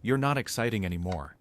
"You're not exciting anymore."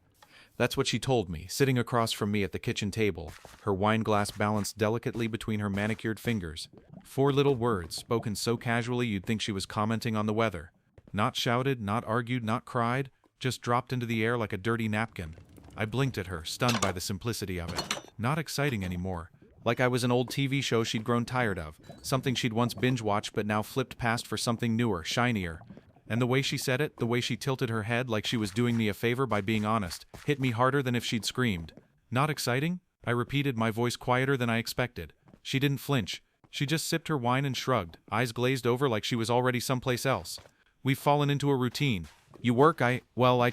That's what she told me, sitting across from me at the kitchen table, her wine glass balanced delicately between her manicured fingers. 4 little words, spoken so casually you'd think she was commenting on the weather. Not shouted, not argued, not cried, just dropped into the air like a dirty napkin. I blinked at her, stunned by the simplicity of it. Not exciting anymore. Like I was an old TV show she'd grown tired of, something she'd once binge-watched but now flipped past for something newer, shinier. And the way she said it, the way she tilted her head like she was doing me a favor by being honest, hit me harder than if she'd screamed. "Not exciting?" I repeated, my voice quieter than I expected. She didn't flinch. She just sipped her wine and shrugged, eyes glazed over like she was already someplace else. "We've fallen into a routine. You work, I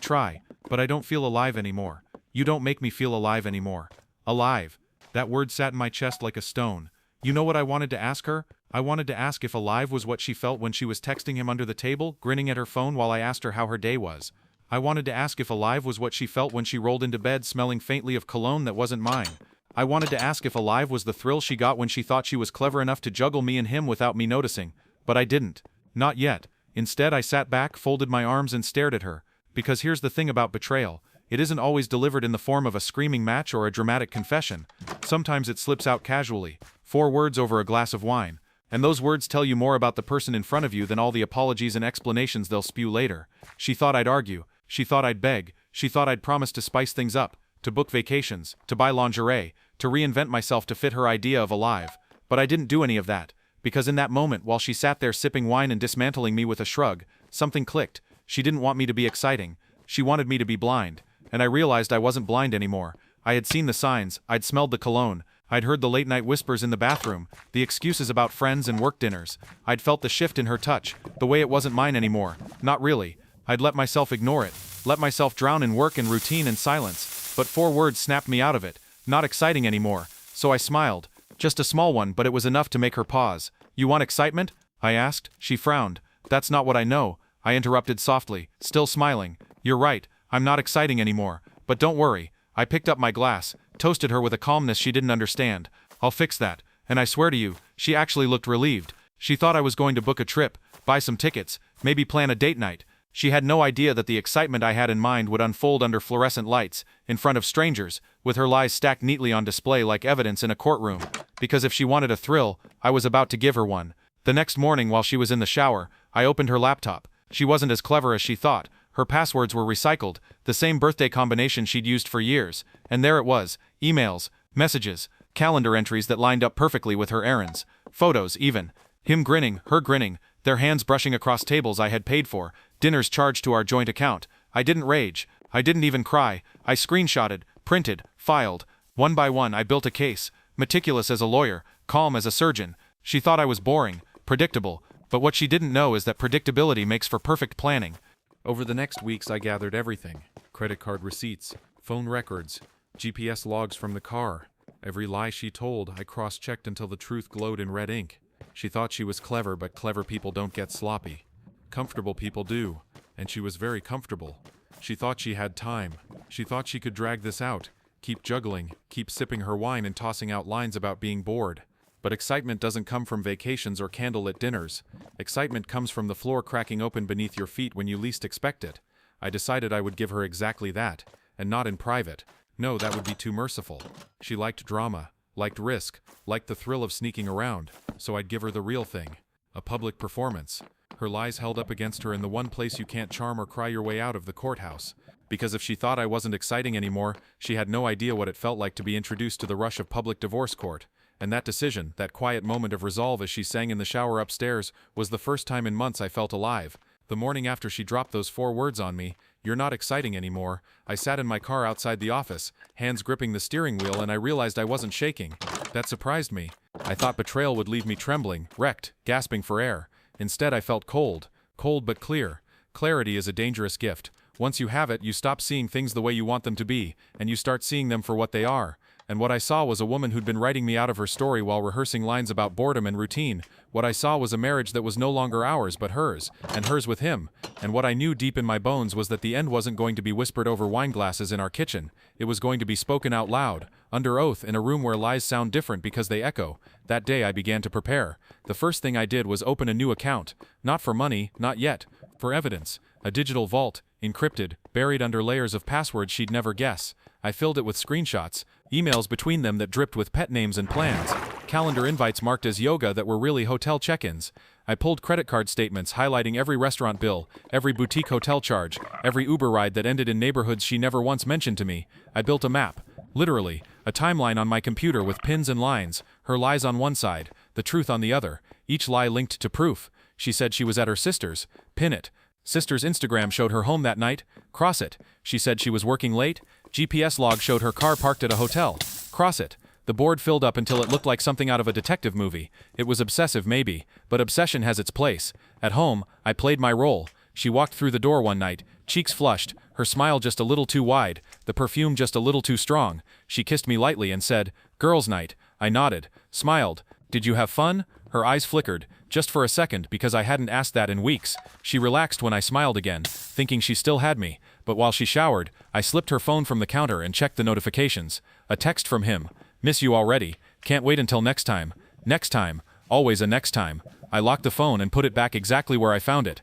try, but I don't feel alive anymore. You don't make me feel alive anymore." Alive. That word sat in my chest like a stone. You know what I wanted to ask her? I wanted to ask if alive was what she felt when she was texting him under the table, grinning at her phone while I asked her how her day was. I wanted to ask if alive was what she felt when she rolled into bed smelling faintly of cologne that wasn't mine. I wanted to ask if alive was the thrill she got when she thought she was clever enough to juggle me and him without me noticing. But I didn't. Not yet. Instead, I sat back, folded my arms and stared at her. Because here's the thing about betrayal. It isn't always delivered in the form of a screaming match or a dramatic confession. Sometimes it slips out casually. 4 words over a glass of wine. And those words tell you more about the person in front of you than all the apologies and explanations they'll spew later. She thought I'd argue. She thought I'd beg. She thought I'd promise to spice things up, to book vacations, to buy lingerie, to reinvent myself to fit her idea of alive. But I didn't do any of that. Because in that moment, while she sat there sipping wine and dismantling me with a shrug, something clicked. She didn't want me to be exciting. She wanted me to be blind. And I realized I wasn't blind anymore. I had seen the signs, I'd smelled the cologne, I'd heard the late-night whispers in the bathroom, the excuses about friends and work dinners. I'd felt the shift in her touch, the way it wasn't mine anymore. Not really. I'd let myself ignore it, let myself drown in work and routine and silence. But 4 words snapped me out of it. Not exciting anymore. So I smiled. Just a small one, but it was enough to make her pause. "You want excitement?" I asked. She frowned. "That's not what I know," I interrupted softly, still smiling. "You're right. I'm not exciting anymore. But don't worry." I picked up my glass, toasted her with a calmness she didn't understand. "I'll fix that. And I swear to you," she actually looked relieved. She thought I was going to book a trip, buy some tickets, maybe plan a date night. She had no idea that the excitement I had in mind would unfold under fluorescent lights, in front of strangers, with her lies stacked neatly on display like evidence in a courtroom. Because if she wanted a thrill, I was about to give her one. The next morning while she was in the shower, I opened her laptop. She wasn't as clever as she thought. Her passwords were recycled, the same birthday combination she'd used for years, and there it was, emails, messages, calendar entries that lined up perfectly with her errands, photos even. Him grinning, her grinning, their hands brushing across tables I had paid for, dinners charged to our joint account. I didn't rage. I didn't even cry. I screenshotted, printed, filed. One by one I built a case, meticulous as a lawyer, calm as a surgeon. She thought I was boring, predictable, but what she didn't know is that predictability makes for perfect planning. Over the next weeks I gathered everything. Credit card receipts, phone records, GPS logs from the car. Every lie she told, I cross-checked until the truth glowed in red ink. She thought she was clever, but clever people don't get sloppy. Comfortable people do. And she was very comfortable. She thought she had time. She thought she could drag this out, keep juggling, keep sipping her wine and tossing out lines about being bored. But excitement doesn't come from vacations or candlelit dinners. Excitement comes from the floor cracking open beneath your feet when you least expect it. I decided I would give her exactly that, and not in private. No, that would be too merciful. She liked drama, liked risk, liked the thrill of sneaking around, so I'd give her the real thing. A public performance. Her lies held up against her in the one place you can't charm or cry your way out of, the courthouse. Because if she thought I wasn't exciting anymore, she had no idea what it felt like to be introduced to the rush of public divorce court. And that decision, that quiet moment of resolve as she sang in the shower upstairs, was the first time in months I felt alive. The morning after she dropped those 4 words on me, "You're not exciting anymore," I sat in my car outside the office, hands gripping the steering wheel, and I realized I wasn't shaking. That surprised me. I thought betrayal would leave me trembling, wrecked, gasping for air. Instead I felt cold. Cold but clear. Clarity is a dangerous gift. Once you have it, you stop seeing things the way you want them to be, and you start seeing them for what they are. And what I saw was a woman who'd been writing me out of her story while rehearsing lines about boredom and routine. What I saw was a marriage that was no longer ours but hers, and hers with him. And what I knew deep in my bones was that the end wasn't going to be whispered over wine glasses in our kitchen. It was going to be spoken out loud, under oath, in a room where lies sound different because they echo. That day I began to prepare. The first thing I did was open a new account. Not for money, not yet. For evidence. A digital vault. encrypted, buried under layers of passwords she'd never guess. I filled it with screenshots, emails between them that dripped with pet names and plans, calendar invites marked as yoga that were really hotel check-ins. I pulled credit card statements highlighting every restaurant bill, every boutique hotel charge, every Uber ride that ended in neighborhoods she never once mentioned to me. I built a map, literally, a timeline on my computer with pins and lines, her lies on one side, the truth on the other, each lie linked to proof. She said she was at her sister's. Pin it. Sister's Instagram showed her home that night. Cross it. She said she was working late. GPS log showed her car parked at a hotel. Cross it. The board filled up until it looked like something out of a detective movie. It was obsessive maybe, but obsession has its place. At home, I played my role. She walked through the door one night, cheeks flushed, her smile just a little too wide, the perfume just a little too strong. She kissed me lightly and said, "Girls' night." I nodded, smiled. "Did you have fun?" Her eyes flickered, just for a second because I hadn't asked that in weeks. She relaxed when I smiled again, thinking she still had me, but while she showered, I slipped her phone from the counter and checked the notifications. A text from him. "Miss you already. Can't wait until next time." Next time. Always a next time. I locked the phone and put it back exactly where I found it.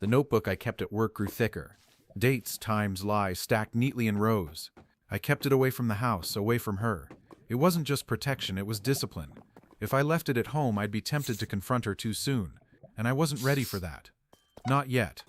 The notebook I kept at work grew thicker. Dates, times, lies stacked neatly in rows. I kept it away from the house, away from her. It wasn't just protection, it was discipline. If I left it at home, I'd be tempted to confront her too soon, and I wasn't ready for that. Not yet.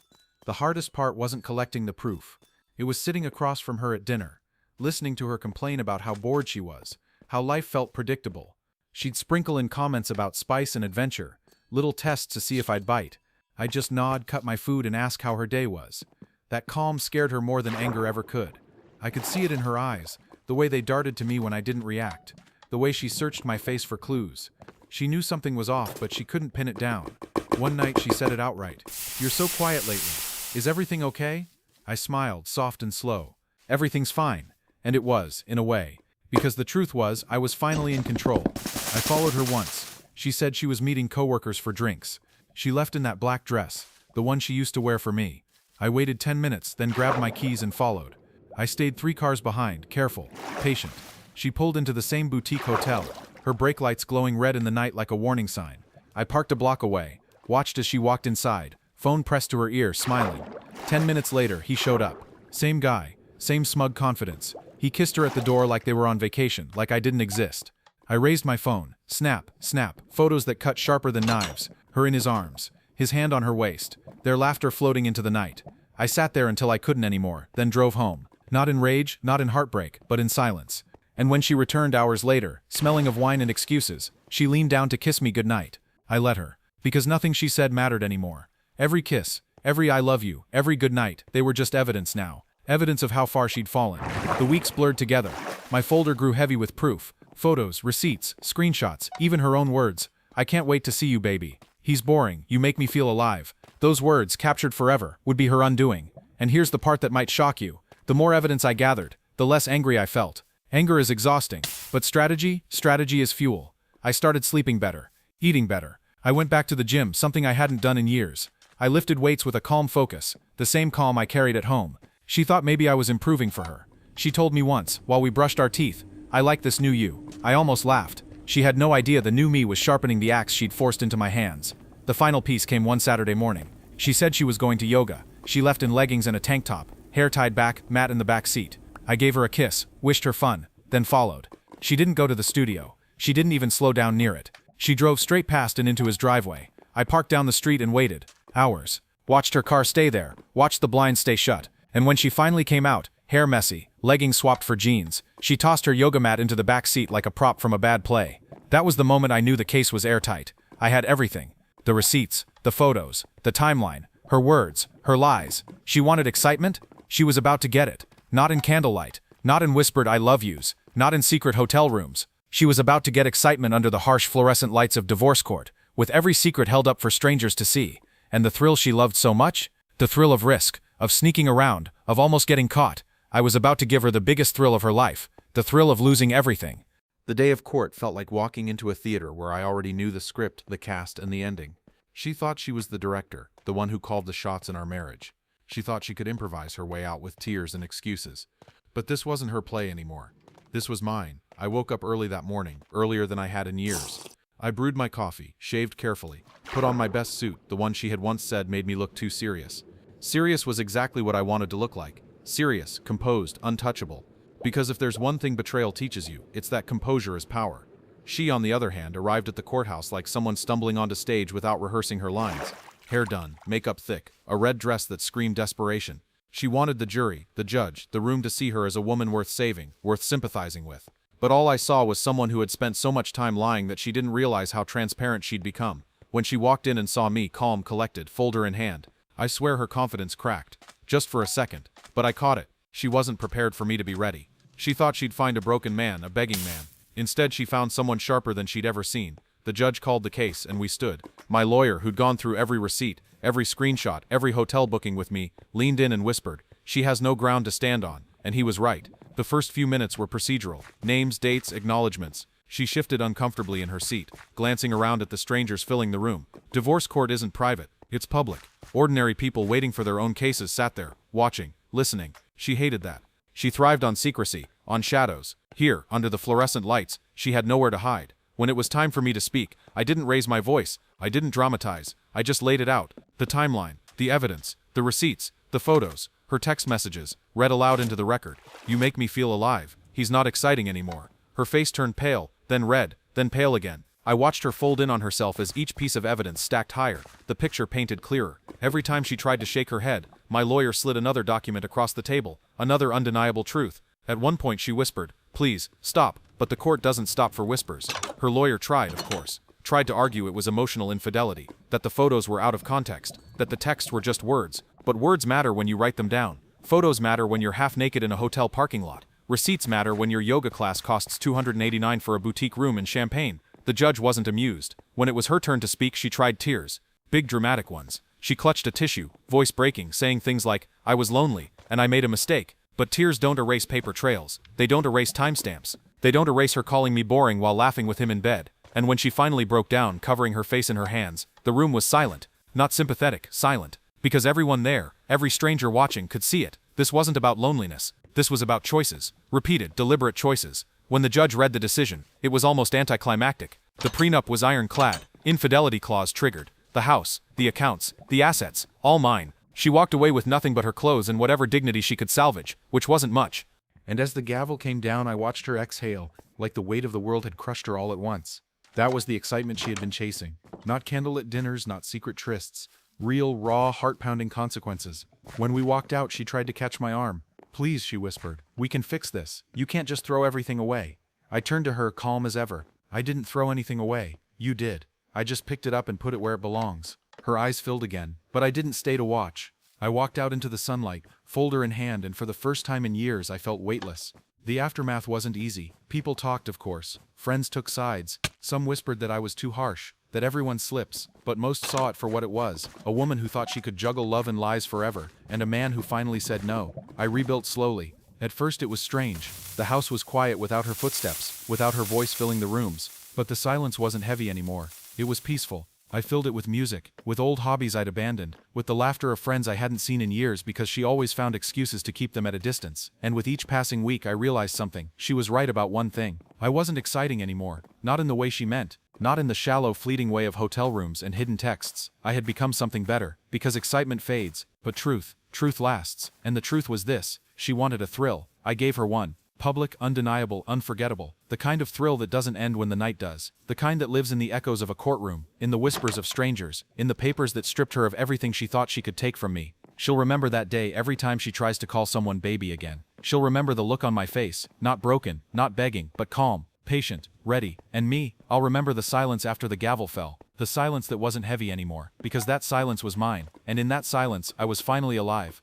The hardest part wasn't collecting the proof. It was sitting across from her at dinner, listening to her complain about how bored she was, how life felt predictable. She'd sprinkle in comments about spice and adventure, little tests to see if I'd bite. I'd just nod, cut my food, and ask how her day was. That calm scared her more than anger ever could. I could see it in her eyes, the way they darted to me when I didn't react, the way she searched my face for clues. She knew something was off, but she couldn't pin it down. One night she said it outright. "You're so quiet lately. Is everything okay?" I smiled, soft and slow. Everything's fine. And it was, in a way. Because the truth was, I was finally in control. I followed her once. She said she was meeting coworkers for drinks. She left in that black dress, the one she used to wear for me. I waited 10 minutes, then grabbed my keys and followed. I stayed 3 cars behind, careful, patient. She pulled into the same boutique hotel, her brake lights glowing red in the night like a warning sign. I parked a block away, watched as she walked inside, phone pressed to her ear, smiling. 10 minutes later, he showed up. Same guy, same smug confidence. He kissed her at the door like they were on vacation, like I didn't exist. I raised my phone. Snap, snap, photos that cut sharper than knives. Her in his arms, his hand on her waist, their laughter floating into the night. I sat there until I couldn't anymore, then drove home. Not in rage, not in heartbreak, but in silence. And when she returned hours later, smelling of wine and excuses, she leaned down to kiss me goodnight. I let her, because nothing she said mattered anymore. Every kiss, every "I love you," every goodnight, they were just evidence now. Evidence of how far she'd fallen. The weeks blurred together. My folder grew heavy with proof. Photos, receipts, screenshots, even her own words. "I can't wait to see you, baby. He's boring, you make me feel alive." Those words, captured forever, would be her undoing. And here's the part that might shock you. The more evidence I gathered, the less angry I felt. Anger is exhausting, but strategy is fuel. I started sleeping better, eating better. I went back to the gym, something I hadn't done in years. I lifted weights with a calm focus, the same calm I carried at home. She thought maybe I was improving for her. She told me once, while we brushed our teeth, "I like this new you." I almost laughed. She had no idea the new me was sharpening the axe she'd forced into my hands. The final piece came one Saturday morning. She said she was going to yoga. She left in leggings and a tank top, hair tied back, mat in the back seat. I gave her a kiss, wished her fun, then followed. She didn't go to the studio. She didn't even slow down near it. She drove straight past and into his driveway. I parked down the street and waited. Hours. Watched her car stay there, watched the blinds stay shut. And when she finally came out, hair messy, leggings swapped for jeans, she tossed her yoga mat into the back seat like a prop from a bad play. That was the moment I knew the case was airtight. I had everything. The receipts, the photos, the timeline, her words, her lies. She wanted excitement? She was about to get it. Not in candlelight, not in whispered "I love yous," not in secret hotel rooms. She was about to get excitement under the harsh fluorescent lights of divorce court, with every secret held up for strangers to see. And the thrill she loved so much? The thrill of risk, of sneaking around, of almost getting caught. I was about to give her the biggest thrill of her life, the thrill of losing everything. The day of court felt like walking into a theater where I already knew the script, the cast, and the ending. She thought she was the director, the one who called the shots in our marriage. She thought she could improvise her way out with tears and excuses. But this wasn't her play anymore. This was mine. I woke up early that morning, earlier than I had in years. I brewed my coffee, shaved carefully, put on my best suit, the one she had once said made me look too serious. Serious was exactly what I wanted to look like. Serious, composed, untouchable. Because if there's one thing betrayal teaches you, it's that composure is power. She, on the other hand, arrived at the courthouse like someone stumbling onto stage without rehearsing her lines. Hair done, makeup thick, a red dress that screamed desperation. She wanted the jury, the judge, the room to see her as a woman worth saving, worth sympathizing with. But all I saw was someone who had spent so much time lying that she didn't realize how transparent she'd become. When she walked in and saw me, calm, collected, folder in hand, I swear her confidence cracked. Just for a second. But I caught it. She wasn't prepared for me to be ready. She thought she'd find a broken man, a begging man. Instead, she found someone sharper than she'd ever seen. The judge called the case, and we stood. My lawyer, who'd gone through every receipt, every screenshot, every hotel booking with me, leaned in and whispered, "She has no ground to stand on." And he was right. The first few minutes were procedural. Names, dates, acknowledgments. She shifted uncomfortably in her seat, glancing around at the strangers filling the room. Divorce court isn't private. It's public. Ordinary people waiting for their own cases sat there, watching, listening. She hated that. She thrived on secrecy, on shadows. Here, under the fluorescent lights, she had nowhere to hide. When it was time for me to speak, I didn't raise my voice. I didn't dramatize. I just laid it out. The timeline, the evidence, the receipts, the photos, her text messages, read aloud into the record. "You make me feel alive. He's not exciting anymore." Her face turned pale, then red, then pale again. I watched her fold in on herself as each piece of evidence stacked higher, the picture painted clearer. Every time she tried to shake her head, my lawyer slid another document across the table, another undeniable truth. At one point she whispered, "Please, stop," but the court doesn't stop for whispers. Her lawyer tried, of course. Tried to argue it was emotional infidelity, that the photos were out of context, that the texts were just words. But words matter when you write them down. Photos matter when you're half naked in a hotel parking lot. Receipts matter when your yoga class costs $289 for a boutique room in Champagne. The judge wasn't amused. When it was her turn to speak, she tried tears. Big dramatic ones. She clutched a tissue, voice breaking, saying things like, "I was lonely, and I made a mistake." But tears don't erase paper trails. They don't erase timestamps. They don't erase her calling me boring while laughing with him in bed. And when she finally broke down, covering her face in her hands, the room was silent. Not sympathetic, silent. Because everyone there, every stranger watching, could see it. This wasn't about loneliness. This was about choices. Repeated, deliberate choices. When the judge read the decision, it was almost anticlimactic. The prenup was ironclad. Infidelity clause triggered. The house, the accounts, the assets, all mine. She walked away with nothing but her clothes and whatever dignity she could salvage, which wasn't much. And as the gavel came down, I watched her exhale, like the weight of the world had crushed her all at once. That was the excitement she had been chasing. Not candlelit dinners, not secret trysts. Real, raw, heart-pounding consequences. When we walked out, she tried to catch my arm. "Please," she whispered. "We can fix this. You can't just throw everything away." I turned to her, calm as ever. "I didn't throw anything away. You did. I just picked it up and put it where it belongs." Her eyes filled again, but I didn't stay to watch. I walked out into the sunlight, folder in hand, and for the first time in years I felt weightless. The aftermath wasn't easy. People talked, of course. Friends took sides. Some whispered that I was too harsh, that everyone slips, but most saw it for what it was, a woman who thought she could juggle love and lies forever, and a man who finally said no. I rebuilt slowly. At first it was strange. The house was quiet without her footsteps, without her voice filling the rooms. But the silence wasn't heavy anymore. It was peaceful. I filled it with music, with old hobbies I'd abandoned, with the laughter of friends I hadn't seen in years because she always found excuses to keep them at a distance. And with each passing week I realized something. She was right about one thing. I wasn't exciting anymore. Not in the way she meant. Not in the shallow, fleeting way of hotel rooms and hidden texts. I had become something better. Because excitement fades, but truth lasts. And the truth was this. She wanted a thrill. I gave her one. Public, undeniable, unforgettable. The kind of thrill that doesn't end when the night does. The kind that lives in the echoes of a courtroom, in the whispers of strangers, in the papers that stripped her of everything she thought she could take from me. She'll remember that day every time she tries to call someone baby again. She'll remember the look on my face, not broken, not begging, but calm, patient, ready. And me, I'll remember the silence after the gavel fell. The silence that wasn't heavy anymore, because that silence was mine, and in that silence I was finally alive.